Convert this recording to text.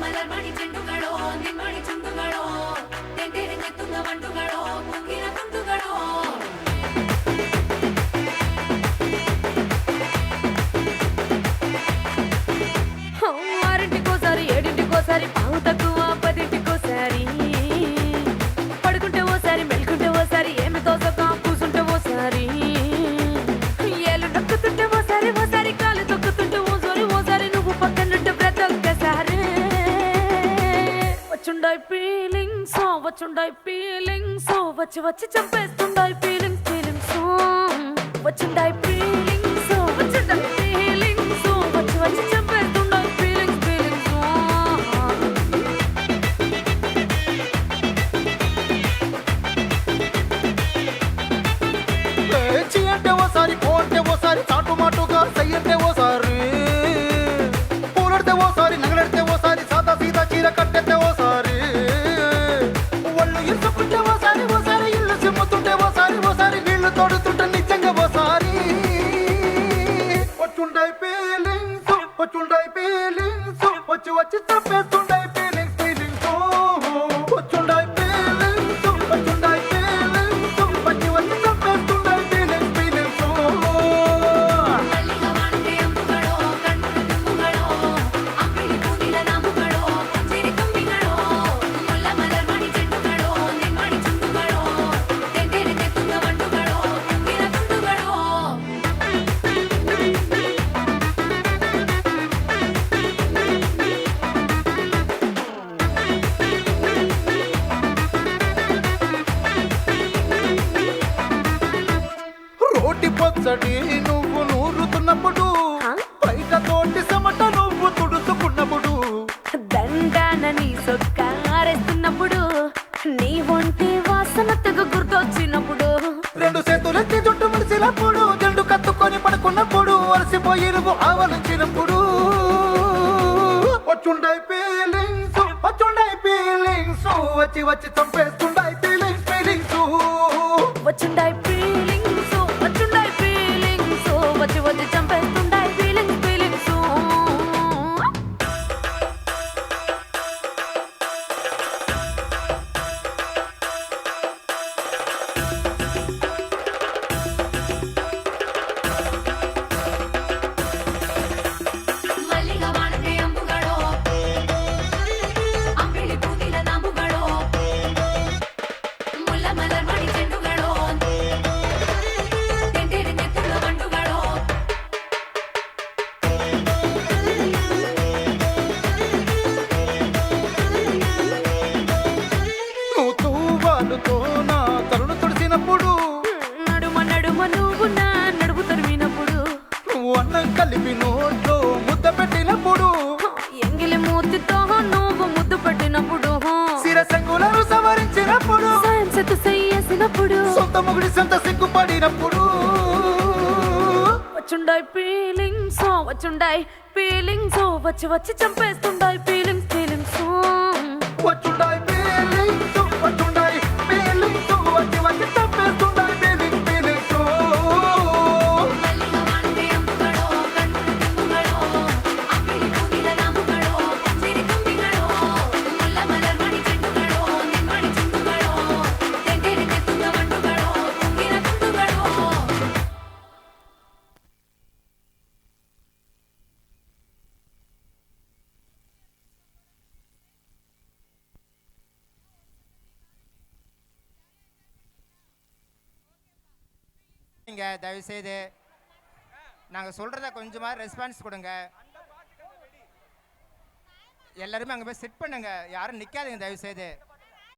ಮಲರ್ಮಣಿ ಚೆಂಡುಗಳೋ ನಿಮ್ಮಣಿ ಚುಂಡುಗಳೋ ತೆಂಟೆರೆಗೆ ತುಂಗ ಮಂಟುಗಳೋ ಮುಂಗಿನ ತುಂಡುಗಳೋ ఆరింటికోసారి ఏడింటికోసారి పావు తక్కువ పదింటికోసారి పడుకుంటే ఓసారి మెలుకుంటే ఓసారి ఏమి తోసక కూసుంటే ఓసారి ఏళ్ళు నొక్కుతుంటే ఓసారి ఓసారి కాలు తొక్కుతుంటే ఓసారి ఓసారి నువ్వు పక్కనుంటే బ్రతొక్కసారి వచ్చుండాయి ఫీలింగ్స్ వచ్చి వచ్చి చంపేస్తుండాయి ఫీలింగ్స్ వచ్చుండాయి ఫీలింగ్స్ వచ్చి వచ్చి చంపేస్తుండాయి ఫీలింగ్స్ చీ అంటే ఓసారి పో అంటే ఓసారి చాటు మాటుగా సై అంటే ఓసారి పూలడితే ఓసారి నగలడితే ఓసారి సాదా సీదా చీర కట్టెత్తే ఓసారి ఒళ్ళు ఇరుసుకుంటే ఓసారి ఓసారి ఇల్లు సిమ్ముతుంటే ఓసారి ఓసారి నీళ్లు తోడుతుంటే నిజంగా ఓసారి వచ్చుండాయి ఫీలింగ్స్ వచ్చి వచ్చి తప్పేస్తుండాయి ఫీలింగ్స్ వచ్చుండాయి ఫీలింగ్స్ వచ్చి వచ్చి తప్పేస్తుండాయి ఫీలింగ్స్ ಮಲ್ಲಿಗ ವಾಣಿಗೆ ಅಂಬುಗಳೋ ಕಣ್ಣು ತುಂಬುಗಳೋ ಅಂಬಿಳಿ ಕೂಡಿಲ ನಾಮುಗಳೋ ಪುಂಜಿರಿ ತುಂಬಿಗಳೋ ಮುಲ್ಲ ಮಲರ್ಮಣಿ ಚೆಂಡುಗಳೋ ನಿಮ್ಮಣಿ ಚುಂಡುಗಳೋ ತೆಂಟೆರೆಗೆ ತುಂಗ ಮಂಟುಗಳೋ ಮುಂಗಿನ ತುಂಡುಗಳೋ రోటి పచ్చడి నువ్వు నూరుతున్నప్పుడు బయట తోటి సమట నువ్వు తుడుచుకున్నప్పుడు దండాన నీ సొక్కారేస్తున్నప్పుడు నీ ఒంటి వాసన తెగ గుర్తొచ్చినప్పుడు రెండు చేతులెత్తి జుట్టు ముడిచినప్పుడు జండు కత్తుకొని పడుకున్నప్పుడు అలసిపోయి నువ్వు ఆవలించినప్పుడు వచ్చుండాయి ఫీలింగ్స్ వచ్చి వచ్చి చంపేస్తుండాయి ఫీలింగ్స్ వచ్చుండాయి ఫీలింగ్స్ వచ్చి వచ్చి చంపేస్తుండాయి ఫీలింగ్స్ ಮಲ್ಲಿಗ ವಾಣಿಗೆ ಅಂಬುಗಳೋ ಅಂಬಿಳಿ ಕೂದಿಲ ನಾಮುಗಳೋ ಮುಲ್ಲ ಮಲರ್ಮಣಿ ಚೆಂಡುಗಳೋ ತೆಂಟೆರೆಗೆ ತುಂಗ ಮಂಟುಗಳೋ నువ్వు తూవాలుతో నా తరుణు తుడిచినప్పుడు నడుమ నడుమ నువ్వు నా నడుము తరిమినప్పుడు నువ్వు అన్నం కలిపి నోట్లో ముద్ద పెట్టినప్పుడు ఎంగిలి మూతితో నువ్వు ముద్దు పెట్టినప్పుడు శిరసంగులను సవరించినప్పుడు సాయంసెత్తు చెయ్యేసినప్పుడు సొంత ముగుడి సొంత సిగ్గుపడినప్పుడు వచ్చుండాయి ఫీలింగ్స్ వచ్చి వచ్చి చంపేస్తుండాయి ఫీలింగ్స్ వచ్చుండాయి ఫీలింగ్స్ వచ్చి వచ్చి తప్పేస్తుండాయి ఫీలింగ్స్ మల్లిగ వాಣಿಗೆ అంబుಗಳೋ కಣ್ಣు ತುಂಬುಗಳೋ అంబిಳಿ ಕೂಡಿಲ ನಾಮುಗಳೋ ಪುಂಜಿರಿ ತುಂಬಿಗಳೋ ಮುಲ್ಲ ಮಲರ್ಮಣಿ ಚೆಂಡುಗಳೋ ನಿಮ್ಮಣಿ ಚುಂಡುಗಳೋ ತೆಂಟೆರೆಗೆ ತುಂಗ ಮಂಟುಗಳೋ ಮುಂಗಿನ ತುಂಡುಗಳೋ நீங்கள் தயவுசெய்து நாங்கள் சொல்கிறத கொஞ்சமாக ரெஸ்பான்ஸ் கொடுங்க. எல்லாருமே அங்கே போய் சிட் பண்ணுங்க, யாரும் நிற்காதீங்க தயவுசெய்து.